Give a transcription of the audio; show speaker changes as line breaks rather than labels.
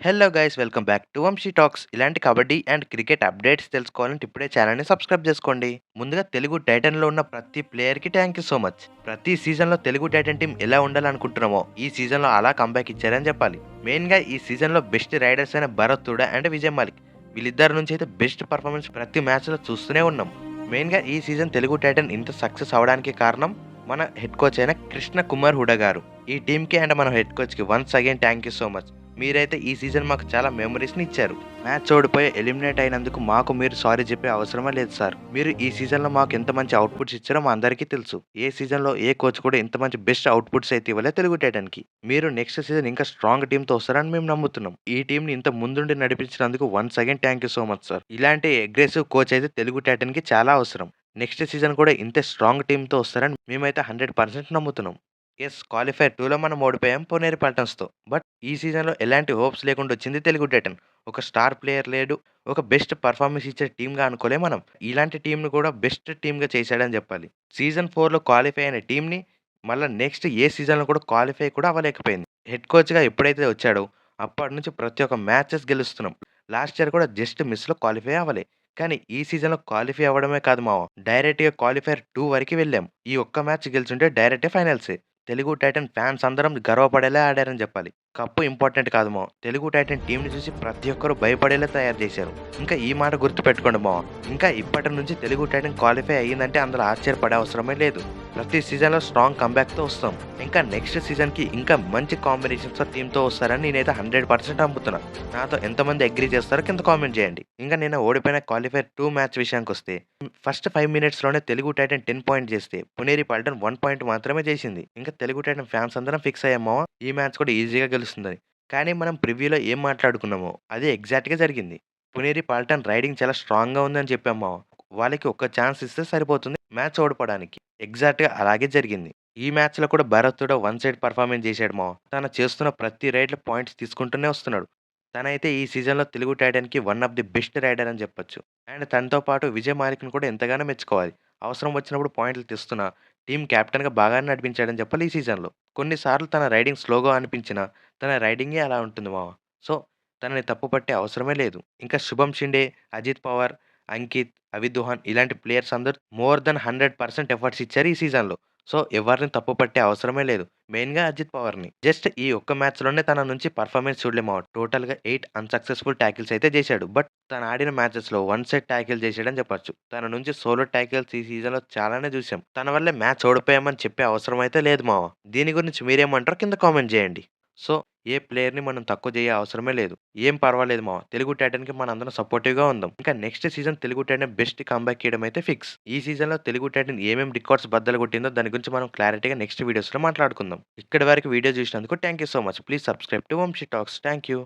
Hello guys welcome back to Vamshi talks. ఇలాంటి kabaddi and cricket updates తెలుసుకోవాలంటే ఇప్పుడే ఛానల్ని సబ్స్క్రైబ్ చేసుకోండి. ముందుగా తెలుగు టైటన్లో ఉన్న ప్రతి ప్లేయర్కి థ్యాంక్ యూ సో మచ్. ప్రతి సీజన్లో తెలుగు టైటన్ టీం ఎలా ఉండాలనుకుంటున్నామో ఈ సీజన్లో అలా కంబ్యాక్ ఇచ్చారని చెప్పాలి. మెయిన్గా ఈ సీజన్లో బెస్ట్ రైడర్స్ అయిన భరత్ తుడా అండ్ విజయ్ మాలిక్ వీళ్ళిద్దరి నుంచి అయితే బెస్ట్ పర్ఫార్మెన్స్ ప్రతి మ్యాచ్లో చూస్తూనే ఉన్నాం. మెయిన్గా ఈ సీజన్ తెలుగు టైటన్ ఇంత సక్సెస్ అవడానికి కారణం మన హెడ్ కోచ్ అయిన కృష్ణ కుమార్ హుడా గారు. ఈ టీంకి అండ్ మన హెడ్ కోచ్కి once again thank you so much. మీరైతే ఈ సీజన్ మాకు చాలా మెమరీస్ని ఇచ్చారు. మ్యాచ్ ఓడిపోయి ఎలిమినేట్ అయినందుకు మాకు మీరు సారీ చెప్పే అవసరమే లేదు సార్. మీరు ఈ సీజన్లో మాకు ఎంత మంచి అవుట్పుట్స్ ఇచ్చారో మా అందరికీ తెలుసు. ఏ సీజన్లో ఏ కోచ్ కూడా ఇంత మంచి బెస్ట్ అవుట్పుట్స్ అయితే ఇవ్వలే తెలుగు టైటన్కి. మీరు నెక్స్ట్ సీజన్ ఇంకా స్ట్రాంగ్ టీంతో వస్తారని మేము నమ్ముతున్నాం. ఈ టీంని ఇంత ముందుండి నడిపించినందుకు once again thank you so much sir. ఇలాంటి అగ్రెసివ్ కోచ్ అయితే తెలుగు టైటన్కి చాలా అవసరం. నెక్స్ట్ సీజన్ కూడా ఇంతే స్ట్రాంగ్ టీంతో వస్తారని మేమైతే 100% నమ్ముతున్నాం. క్వాలిఫైర్ 2లో మనం ఓడిపోయాం పునేరి పల్టన్స్‌తో. బట్ ఈ సీజన్‌లో ఎలాంటి హోప్స్ లేకుండా వచ్చింది తెలుగు టైటన్. ఒక స్టార్ ప్లేయర్ లేడు. ఒక బెస్ట్ పర్ఫార్మెన్స్ ఇచ్చే టీమ్‌గా అనుకోలే మనం. ఇలాంటి టీమ్‌ని కూడా బెస్ట్ టీమ్‌గా చేశాడని చెప్పాలి. సీజన్ 4లో క్వాలిఫై అయిన టీమ్‌ని మళ్ళా నెక్స్ట్ ఏ సీజన్‌లో కూడా క్వాలిఫై కూడా అవ్వలేకపోయింది. హెడ్ కోచ్‌గా ఎప్పుడైతే వచ్చాడో అప్పటి నుంచి ప్రతి ఒక్క మ్యాచెస్ గెలుస్తున్నాం. లాస్ట్ ఇయర్ కూడా జస్ట్ మిస్‌లో క్వాలిఫై అవ్వలే. కానీ ఈ సీజన్‌లో క్వాలిఫై అవ్వడమే కాదు మావ. డైరెక్ట్‌గా క్వాలిఫైర్ 2 వరకి వెళ్ళాం. ఈ ఒక్క మ్యాచ్ గెలిచుంటే డైరెక్టే ఫైనల్సే. తెలుగు టైటన్ ఫ్యాన్స్ అందరం గర్వపడేలా ఆడారని చెప్పాలి. కప్పు ఇంపార్టెంట్ కాదు మావ. తెలుగు టైటన్ టీంని చూసి ప్రతి ఒక్కరు భయపడేలా తయారు చేశారు. ఇంకా ఈ మాట గుర్తుపెట్టుకోండి మావ. ఇంకా ఇప్పటి నుంచి తెలుగు టైటన్ క్వాలిఫై అయ్యిందంటే అందులో ఆశ్చర్యపడే అవసరమే లేదు. ప్రతి సీజన్‌లో స్ట్రాంగ్ కంబ్యాక్‌తో వస్తాం. ఇంకా నెక్స్ట్ సీజన్‌కి ఇంకా మంచి కాంబినేషన్స్‌తో టీమ్‌తో వస్తారని నేనైతే 100% నమ్ముతున్నా. నాతో ఎంతమంది అగ్రీ చేస్తారో కింద కామెంట్ చేయండి. ఇంకా నిన్న ఓడిపోయిన క్వాలిఫైర్ 2 మ్యాచ్ విషయానికొస్తే ఫస్ట్ 5 మినిట్స్‌లోనే తెలుగు టైటన్ 10 పాయింట్ చేస్తే పునేరి పల్టన్ 1 పాయింట్ మాత్రమే చేసింది. ఇంకా తెలుగు టైటన్ ఫ్యాన్స్ అందరం ఫిక్స్ అయ్యామో ఈ మ్యాచ్ కూడా ఈజీగా గెలుస్తుందని. కానీ మనం ప్రివ్యూలో ఏం మాట్లాడుకున్నామో అదే ఎగ్జాక్ట్‌గా జరిగింది. పునేరి పల్టన్ రైడింగ్ చాలా స్ట్రాంగ్‌గా ఉందని చెప్పాం మావ. వాళ్ళకి ఒక్క ఛాన్స్ ఇస్తే సరిపోతుంది మ్యాచ్ ఓడిపోవడానికి. ఎగ్జాక్ట్‌గా అలాగే జరిగింది. ఈ మ్యాచ్‌లో కూడా భరత్ కూడా వన్ సైడ్ పర్ఫార్మెన్స్ చేశాడు మావ. తను చేస్తున్న ప్రతి రైడ్‌లో పాయింట్స్ తీసుకుంటూనే వస్తున్నాడు. తనైతే ఈ సీజన్‌లో తెలుగు టైటన్‌కి one of the best raider అని చెప్పొచ్చు. అండ్ తనతో పాటు విజయ్ మాలిక్‌ని కూడా ఎంతగానో మెచ్చుకోవాలి. అవసరం వచ్చినప్పుడు పాయింట్లు తెస్తున్న టీమ్ కెప్టెన్‌గా బాగానే నడిపించాడని చెప్పాలి ఈ సీజన్‌లో. కొన్నిసార్లు తన రైడింగ్ స్లోగా అనిపించినా తన రైడింగే అలా ఉంటుంది మావ. సో, తనని తప్పుపట్టే అవసరమే లేదు. ఇంకా శుభం షిండే, అజిత్ పవార్, అంకిత్, అవిద్ దుహాన్ ఇలాంటి ప్లేయర్స్ అందరూ మోర్ దెన్ 100% ఎఫర్ట్స్ ఇచ్చారు ఈ సీజన్‌లో. సో, ఎవరిని తప్పు పట్టే అవసరమే లేదు. మెయిన్‌గా అజిత్ పవార్‌ని. జస్ట్ ఈ ఒక్క మ్యాచ్‌లోనే తన నుంచి పర్ఫార్మెన్స్ చూడలేము. టోటల్‌గా 8 అన్‌సక్సెస్‌ఫుల్ టాకిల్స్ అయితే చేశాడు. బట్ తను ఆడిన మ్యాచెస్‌లో వన్ సైడ్ టాకిల్ చేశాడని చెప్పొచ్చు. తన నుంచి సోలో టాకిల్స్ ఈ సీజన్‌లో చాలానే చూసాం. తన వల్లే మ్యాచ్ ఓడిపోయామని చెప్పే అవసరం అయితే లేదు మావ. దీని గురించి మీరేమంటారో కింద కామెంట్ చేయండి. సో, ఏ ప్లేయర్‌ని మనం తక్కువ చేయ అవసరమే లేదు. ఏం పర్వాలేదు మావ. తెలుగు టైటన్‌కి మనందరం సపోర్టివ్‌గా ఉందాం. ఇంకా next season Telugu Titan best comeback ఇయడం అయితే ఫిక్స్. ఈ సీజన్‌లో తెలుగు టైటన్ ఏమేం రికార్డ్స్ బద్దలు కొట్టిందో దాని గురించి మనం క్లారిటీగా నెక్స్ట్ వీడియోస్‌లో మాట్లాడుకుందాం. ఇక్కడి వరకు వీడియో చూసినందుకు thank you so much. Please subscribe to Vamshi talks. Thank you.